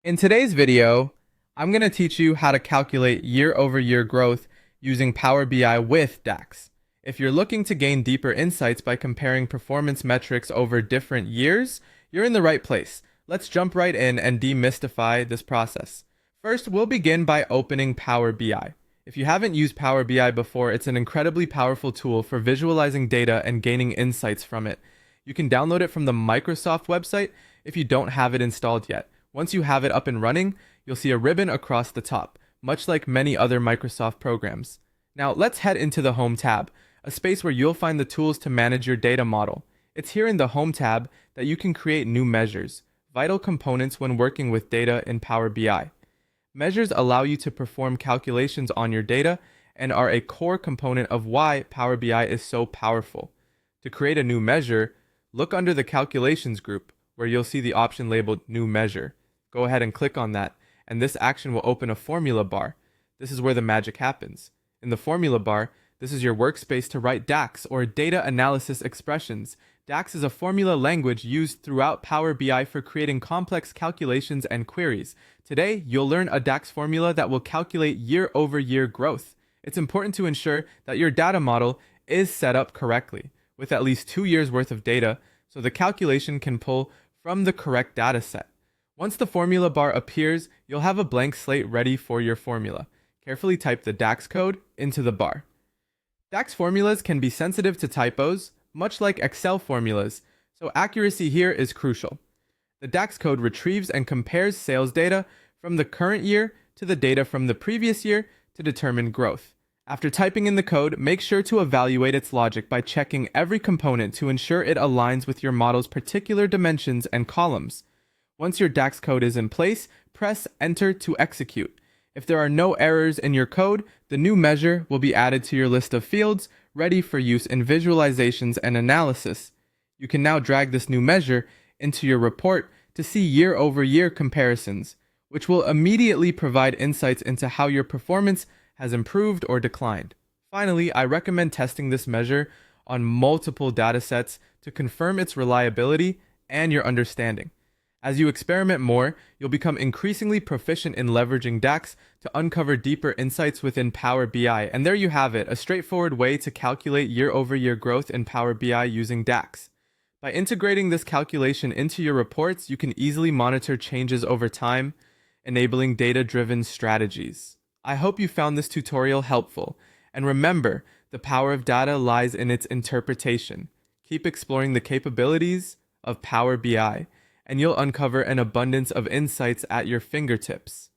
In today's video, I'm going to teach you how to calculate year-over-year growth using Power BI with DAX. If you're looking to gain deeper insights by comparing performance metrics over different years, you're in the right place. Let's jump right in and demystify this process. First, we'll begin by opening Power BI. If you haven't used Power BI before, it's an incredibly powerful tool for visualizing data and gaining insights from it. You can download it from the Microsoft website if you don't have it installed yet. Once you have it up and running, you'll see a ribbon across the top, much like many other Microsoft programs. Now let's head into the Home tab, a space where you'll find the tools to manage your data model. It's here in the Home tab that you can create new measures, vital components when working with data in Power BI. Measures allow you to perform calculations on your data and are a core component of why Power BI is so powerful. To create a new measure, look under the Calculations group, where you'll see the option labeled New Measure. Go ahead and click on that, and this action will open a formula bar. This is where the magic happens. In the formula bar, this is your workspace to write DAX, or data analysis expressions. DAX is a formula language used throughout Power BI for creating complex calculations and queries. Today, you'll learn a DAX formula that will calculate year-over-year growth. It's important to ensure that your data model is set up correctly, with at least 2 years worth of data, so the calculation can pull from the correct data set. Once the formula bar appears, you'll have a blank slate ready for your formula. Carefully type the DAX code into the bar. DAX formulas can be sensitive to typos, much like Excel formulas, so accuracy here is crucial. The DAX code retrieves and compares sales data from the current year to the data from the previous year to determine growth. After typing in the code, make sure to evaluate its logic by checking every component to ensure it aligns with your model's particular dimensions and columns. Once your DAX code is in place, press Enter to execute. If there are no errors in your code, the new measure will be added to your list of fields, ready for use in visualizations and analysis. You can now drag this new measure into your report to see year-over-year comparisons, which will immediately provide insights into how your performance has improved or declined. Finally, I recommend testing this measure on multiple datasets to confirm its reliability and your understanding. As you experiment more, you'll become increasingly proficient in leveraging DAX to uncover deeper insights within Power BI. And there you have it, a straightforward way to calculate year-over-year growth in Power BI using DAX. By integrating this calculation into your reports, you can easily monitor changes over time, enabling data-driven strategies. I hope you found this tutorial helpful. And remember, the power of data lies in its interpretation. Keep exploring the capabilities of Power BI, and you'll uncover an abundance of insights at your fingertips.